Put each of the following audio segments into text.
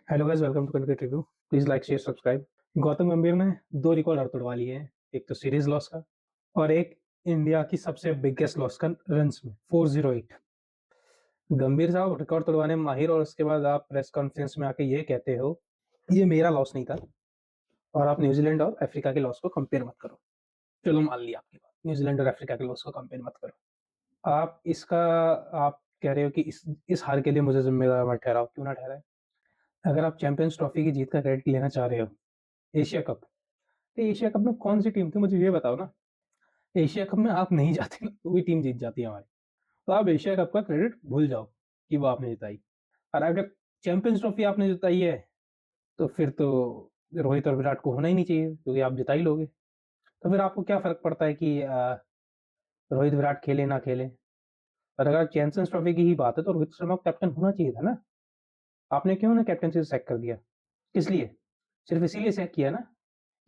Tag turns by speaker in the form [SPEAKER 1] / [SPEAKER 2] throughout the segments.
[SPEAKER 1] Hello guys, welcome to cricket review. Please like share subscribe. Gautam Gambhir ने दो record और तोड़वा लिए हैं, एक तो सीरीज लॉस का और एक इंडिया की सबसे बिगेस्ट लॉस का रन्स में 408। गंभीर साहब रिकॉर्ड तोड़वाने में माहिर और उसके बाद आप प्रेस कॉन्फ्रेंस में आके ये कहते हो ये मेरा लॉस नहीं था और आप न्यूजीलैंड और अफ्रीका के लॉस को कंपेयर मत करो। चलो मान लिया आपकी बात, न्यूजीलैंड और अफ्रीका के लॉस को कंपेयर मत करो। आप इसका आप कह रहे हो कि इस हार के लिए मुझे जिम्मेदार मत ठहराओ। क्यों ना ठहराए? अगर आप चैंपियंस ट्रॉफी की जीत का क्रेडिट लेना चाह रहे हो, एशिया कप, तो एशिया कप में कौन सी टीम थी मुझे ये बताओ ना। एशिया कप में आप नहीं जाते ना तो भी टीम जीत जाती है हमारी। तो आप एशिया कप का क्रेडिट भूल जाओ कि वो आपने जिताई। और अगर चैंपियंस ट्रॉफी आपने जिताई है तो फिर तो रोहित और विराट को होना ही नहीं चाहिए क्योंकि आप जिता ही लोगे। तो फिर आपको क्या फर्क पड़ता है कि रोहित विराट खेले ना खेले। और अगर चैंपियंस ट्रॉफी की ही बात है तो रोहित शर्मा को कैप्टन होना चाहिए था ना। आपने क्यों ना कैप्टनसी से सैक कर दिया? किस लिए? सिर्फ इसीलिए सैक किया ना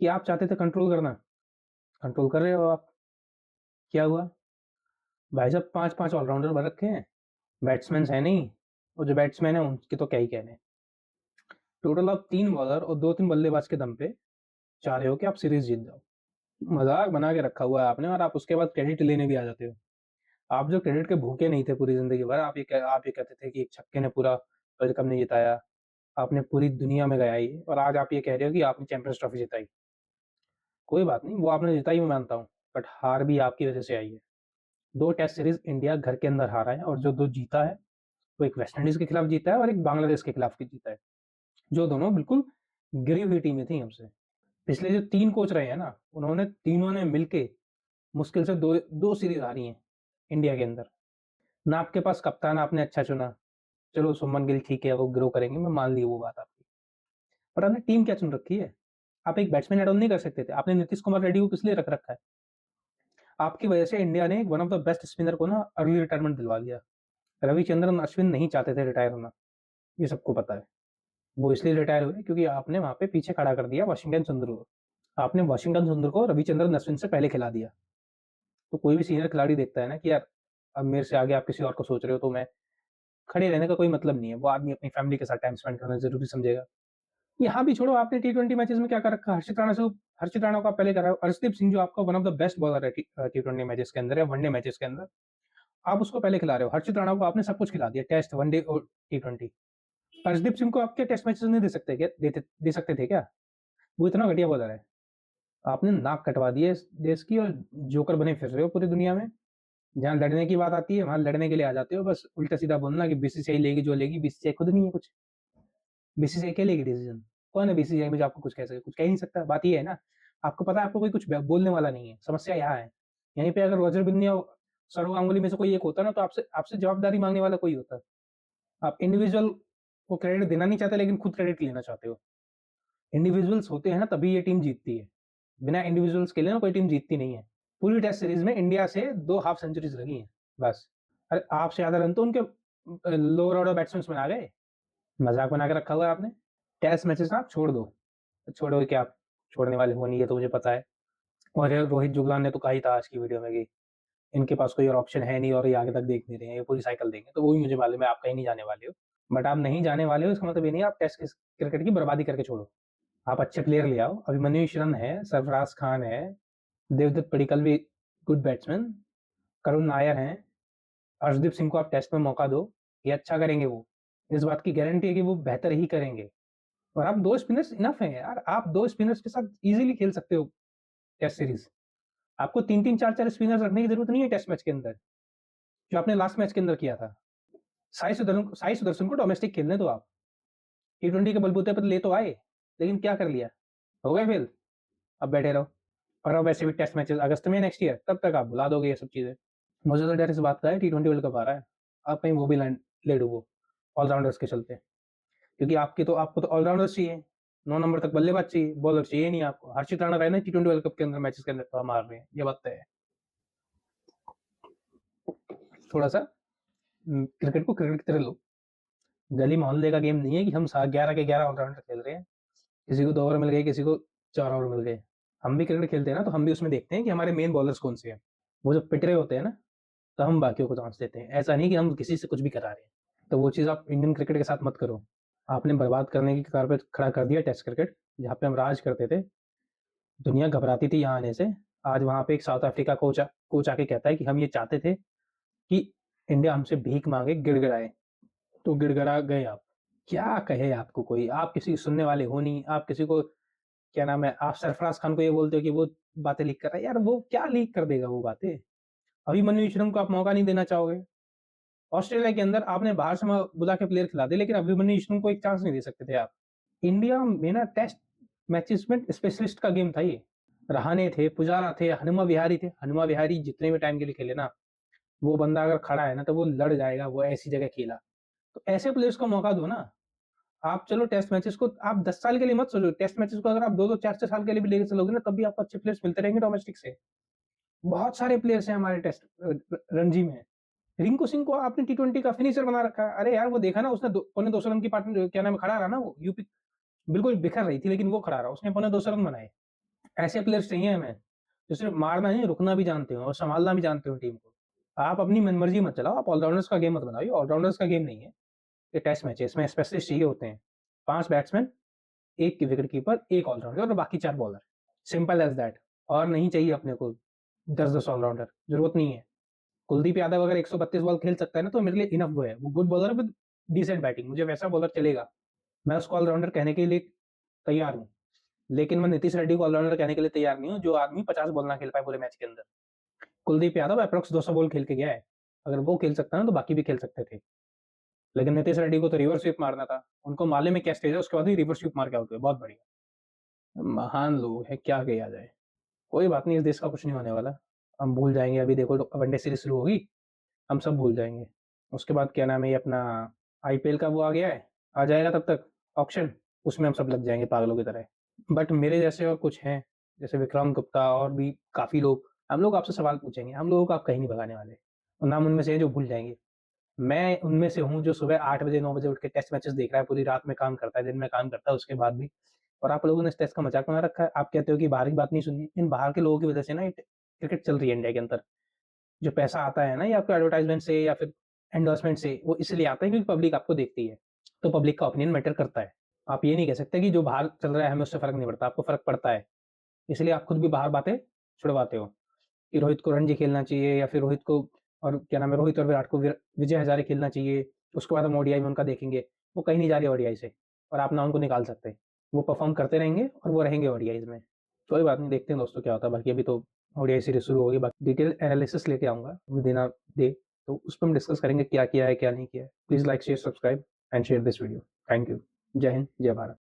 [SPEAKER 1] कि आप चाहते थे कंट्रोल करना। कंट्रोल कर रहे हो आप। क्या हुआ? भाई साहब 5-5 ऑलराउंडर बन रखे हैं, बैट्समैन है नहीं, और जो बैट्समैन है उनके तो क्या ही कहने। टोटल आप 3 बॉलर और 2-3 बल्लेबाज के दम पे चाह रहे हो कि आप सीरीज जीत जाओ। मजाक बना के रखा हुआ है आपने और आप उसके बाद क्रेडिट लेने भी आ जाते हो। आप जो क्रेडिट के भूखे नहीं थे पूरी जिंदगी भर, आप ये कहते थे कि एक छक्के ने पूरा वर्ल्ड कप नहीं जिताया, आपने पूरी दुनिया में गया ये, और आज आप ये कह रहे हो कि आपने चैंपियंस ट्रॉफी जिताई। कोई बात नहीं, वो आपने जिताई मैं मानता हूँ, बट हार भी आपकी वजह से आई है। 2 टेस्ट सीरीज इंडिया घर के अंदर हारा है और जो 2 जीता है वो एक वेस्ट इंडीज के खिलाफ जीता है और एक बांग्लादेश के खिलाफ जीता है, जो दोनों बिल्कुल गिरी हुई टीमें थी हमसे। पिछले जो 3 कोच रहे हैं ना, उन्होंने तीनों ने मिलके मुश्किल से 2 सीरीज हारी हैं इंडिया के अंदर। ना आपके पास कप्तान आपने अच्छा चुना, चलो सुमन गिल ठीक है वो ग्रो करेंगे, मैं मान ली वो बात आपकी। पर आपने टीम क्या चुन रखी है? आप एक बैट्समैन ऐड ऑन नहीं कर सकते थे? आपने नीतीश कुमार रेड्डी को किस लिए रख रखा है? आपकी वजह से इंडिया ने one of the best spinner को ना अर्ली रिटायरमेंट दिलवा दिया। रविचंद्रन अश्विन नहीं चाहते थे रिटायर होना, ये सबको पता है। वो इसलिए रिटायर हुए क्योंकि आपने वहाँ पे पीछे खड़ा कर दिया वाशिंगटन सुंदर को। आपने वाशिंगटन सुंदर को रविचंद्रन अश्विन से पहले खिला दिया। तो कोई भी सीनियर खिलाड़ी देखता है ना कि यार अब मेरे से आगे आप किसी और को सोच रहे हो तो मैं खड़े रहने का कोई मतलब नहीं है। वो आदमी अपनी फैमिली के साथ टाइम स्पेंड करना ज़रूरी समझेगा। यहाँ भी छोड़ो, आपने टी20 मैचेस में क्या कर रखा है? हर्षित राणा को आप पहले कराओ। अर्शदीप सिंह जो आपका one of the best bowler है टी20 मैचेस के अंदर या वनडे मैचेस के अंदर, आप उसको पहले खिला रहे हो। हर्षित राणा को आपने सब कुछ खिला दिया, टेस्ट, वनडे और टी20। अर्शदीप सिंह को आप क्या टेस्ट मैचेस नहीं दे सकते क्या? दे सकते थे क्या? वो इतना घटिया बॉलर है। आपने नाक कटवा दी है इस देश की और जोकर बने फिर रहे हो पूरी दुनिया में। जहाँ लड़ने की बात आती है वहां लड़ने के लिए आ जाते हो, बस उल्टा सीधा बोलना कि बीसीसीआई लेगी जो लेगी। बीसीसीआई खुद नहीं है कुछ। बीसीसीआई क्या लेगी डिसीजन? कौन है बीसीसीआई में जो आपको कुछ कह सके? कुछ कह ही नहीं सकता। बात ये है ना, आपको पता है आपको कोई कुछ बोलने वाला नहीं है। समस्या यहाँ है। यहीं पे अगर रोजर बिन्नी और सौरव गांगुली में से कोई एक होता ना तो आपसे आपसे जवाबदारी मांगने वाला कोई होता। आप इंडिविजुअल को क्रेडिट देना नहीं चाहते लेकिन खुद क्रेडिट लेना चाहते हो। इंडिविजुअल्स होते हैं ना तभी ये टीम जीतती है। बिना इंडिविजुअल्स के लिए ना कोई टीम जीतती नहीं है। पूरी टेस्ट सीरीज में इंडिया से 2 हाफ सेंचुरीज लगी हैं बस। अरे आपसे ज्यादा रन तो उनके लोअर ऑर्डर बैट्समैन आ गए। मजाक बना के रखा हुआ है आपने। टेस्ट मैचेस आप छोड़ दो। छोड़ोगे क्या? आप छोड़ने वाले हो नहीं, ये तो मुझे पता है। और ये रोहित जुगलान ने तो कहा ही था आज की वीडियो में कि इनके पास कोई और ऑप्शन है नहीं और ये आगे तक देख नहीं रहे हैं, ये पूरी साइकिल देंगे। तो वो भी मुझे मालूम है आप कहीं नहीं जाने वाले हो। बट आप नहीं जाने वाले हो इसका मतलब ये नहीं आप टेस्ट क्रिकेट की बर्बादी करके छोड़ो। आप अच्छे प्लेयर ले आओ। अभिमन्यु मिश्रण है, सरफराज खान है, देवदत्त पडिक्कल भी गुड बैट्समैन, करुण नायर हैं, अर्शदीप सिंह को आप टेस्ट में मौका दो, ये अच्छा करेंगे वो। इस बात की गारंटी है कि वो बेहतर ही करेंगे। और आप 2 स्पिनर्स इनफ हैं यार, आप 2 स्पिनर्स के साथ इज़िली खेल सकते हो टेस्ट सीरीज़। आपको 3-3 4-4 स्पिनर्स रखने की ज़रूरत नहीं है टेस्ट मैच के अंदर, जो आपने लास्ट मैच के अंदर किया था। साई सुदर्शन को डोमेस्टिक खेलने दो आप। टी20 के बलबूते पर ले तो आए, लेकिन क्या कर लिया? हो गए फेल, अब बैठे रहो। और अब वैसे भी टेस्ट मैचेस अगस्त में नेक्स्ट ईयर, तब तक आप भुला दोगे ये सब चीज़ें। मुझे तो डर इस बात का है टी20 वर्ल्ड कप आ रहा है, आप कहीं वो भी लैंड ले डूबो ऑलराउंडर्स के चलते। क्योंकि आपको तो ऑलराउंडर्स चाहिए, 9 नंबर तक बल्लेबाज चाहिए, बॉलर चाहिए नहीं आपको। हर्षित राणा रहे ना टी20 वर्ल्ड कप के अंदर मैचेस के अंदर तो हम हार रहे हैं, ये बात तय है। थोड़ा सा क्रिकेट को क्रिकेट की तरह लो। गली मोहल्ले का गेम नहीं है कि हम 11 के 11 ऑलराउंडर खेल रहे हैं। किसी को 2 ओवर मिल गए, किसी को 4 ओवर मिल गए। हम भी क्रिकेट खेलते हैं ना तो हम भी उसमें देखते हैं कि हमारे मेन बॉलर्स कौन से हैं। वो जब पिट रहे होते हैं ना तो हम बाकियों को चांस देते हैं। ऐसा नहीं कि हम किसी से कुछ भी करा रहे हैं। तो वो चीज़ आप इंडियन क्रिकेट के साथ मत करो। आपने बर्बाद करने की कगार पे खड़ा कर दिया टेस्ट क्रिकेट, जहाँ पे हम राज करते थे। दुनिया घबराती थी यहाँ आने से। आज वहाँ पे एक साउथ अफ्रीका कोच आके कहता है कि हम ये चाहते थे कि इंडिया हमसे भीख माँगे, गिड़गिड़ाए, तो गिड़गिड़ा गए आप। क्या कहे आपको कोई? आप किसी के सुनने वाले हो नहीं, आप किसी को क्या नाम है, आप सरफराज खान को ये बोलते हो कि वो बातें लीक कर रहा है। यार वो क्या लीक कर देगा वो बातें? अभिमन्यु विश्रम को आप मौका नहीं देना चाहोगे? ऑस्ट्रेलिया के अंदर आपने बाहर से बुला के प्लेयर खिला दिए, लेकिन अभिमन्यु विश्रम को एक चांस नहीं दे सकते थे आप। इंडिया में ना टेस्ट मैचेस में स्पेशलिस्ट का गेम था ये। रहाणे थे, पुजारा थे, हनुमा विहारी थे। हनुमा विहारी जितने भी टाइम के लिए खेले ना, वो बंदा अगर खड़ा है ना तो वो लड़ जाएगा, वो ऐसी जगह खेला। तो ऐसे प्लेयर्स को मौका दो ना। आप चलो टेस्ट मैचेस को आप 10 साल के लिए मत सोचो। टेस्ट मैचेस को अगर आप 2-2 4-4 साल के लिए भी लेके चलोगे ना, तब भी आपको अच्छे प्लेयर्स मिलते रहेंगे डोमेस्टिक से। बहुत सारे प्लेयर्स हैं हमारे टेस्ट रणजी में। रिंकू सिंह को आपने टी20 का फिनिशर बना रखा है। अरे यार वो देखा ना, उसने पौने 200 रन की पार्टनर क्या नाम है खड़ा रहा ना, वो यूपी बिल्कुल बिखर रही थी, लेकिन वो खड़ा रहा, उसने पौने 200 रन बनाए। ऐसे प्लेयर्स चाहिए हमें, जो सिर्फ मारना नहीं, रुकना भी जानते हो और संभालना भी जानते हो टीम को। आप अपनी मनमर्जी मत चलाओ, आप ऑलराउंडर्स का गेम मत बनाओ। ये ऑलराउंडर्स का गेम नहीं है, ये टेस्ट मैच है, इसमें स्पेशलिस्ट चाहिए होते हैं। 5 बैट्समैन, 1 विकेट कीपर, 1 ऑलराउंडर और बाकी 4 बॉलर। Simple as that. और नहीं चाहिए अपने को 10-10 ऑलराउंडर, ज़रूरत नहीं है। कुलदीप यादव अगर 132 बॉल खेल सकता है ना, तो मेरे लिए इनफ वो है। वो गुड बॉलर है विद डिसेंट बैटिंग, मुझे वैसा बॉलर चलेगा। मैं उसको ऑलराउंडर कहने के लिए तैयार हूँ। लेकिन मैं नीतीश रेड्डी को ऑलराउंडर कहने के लिए तैयार नहीं हूँ, जो आदमी 50 बॉल ना खेल पाए पूरे मैच के अंदर। कुलदीप यादव एप्रॉक्स 200 बॉल खेल के गया है। अगर वो खेल सकता है ना, तो बाकी भी खेल सकते थे। लेकिन नीतीश रेड्डी को तो रिवर्स स्वीप मारना था। उनको मालूम है क्या स्टेज है, उसके बाद भी रिवर्स स्वीप मार के आउट हुए। बहुत बढ़िया। महान लोग हैं, क्या किया जाए। कोई बात नहीं, इस देश का कुछ नहीं होने वाला। हम भूल जाएँगे, अभी देखो वनडे सीरीज़ शुरू होगी, हम सब भूल जाएँगे। उसके बाद क्या नाम है, ये अपना आईपीएल का वो आ गया है, आ जाएगा तब तक ऑक्शन, उसमें हम सब लग जाएँगे पागलों की तरह। बट मेरे जैसे और कुछ हैं, जैसे विक्रांत गुप्ता और भी काफ़ी लोग, हम लोग आपसे सवाल पूछेंगे, हम लोगों को आप कहीं नहीं भगाने वाले। और नाम उनमें से हैं जो भूल जाएँगे। मैं उनमें से हूँ जो सुबह 8 बजे 9 बजे उठ के टेस्ट मैचेस देख रहा है, पूरी रात में काम करता है, दिन में काम करता है उसके बाद भी। और आप लोगों ने इस टेस्ट का मज़ाक बना रखा है। आप कहते हो कि बाहर की बात नहीं सुननी। इन बाहर के लोगों की वज़ह से ना ये क्रिकेट चल रही है इंडिया के अंदर। जो पैसा आता है ना, या आपको एडवर्टाइज़मेंट से या फिर एंडोर्समेंट से, वो इसलिए आता है क्योंकि पब्लिक आपको देखती है। तो पब्लिक का ओपिनियन मैटर करता है। आप ये नहीं कह सकते कि जो बाहर चल रहा है हमें उससे फ़र्क नहीं पड़ता, आपको फ़र्क पड़ता है। इसलिए आप खुद भी बाहर बातें छुड़वाते हो कि रोहित को रणजी खेलना चाहिए, या फिर रोहित को और क्या नाम है, रोहित और विराट को विजय हज़ारे खेलना चाहिए, उसके बाद हम ओडीआई में उनका देखेंगे। वो कहीं नहीं जा रहे ओडीआई से, और आप ना उनको निकाल सकते। वो परफ़ॉर्म करते रहेंगे और वो रहेंगे ओडीआईज़ में। कोई बात नहीं, देखते हैं दोस्तों क्या होता है। बाकी अभी तो ओडीआई सीरीज़ शुरू होगी, बाकी डिटेल एनालिसिस लेके आऊँगा विदिन अ डे, तो उस पे हम डिस्कस करेंगे क्या किया है, क्या नहीं किया है। Please like, share, subscribe and share this video. Thank you. जय हिंद, जय भारत।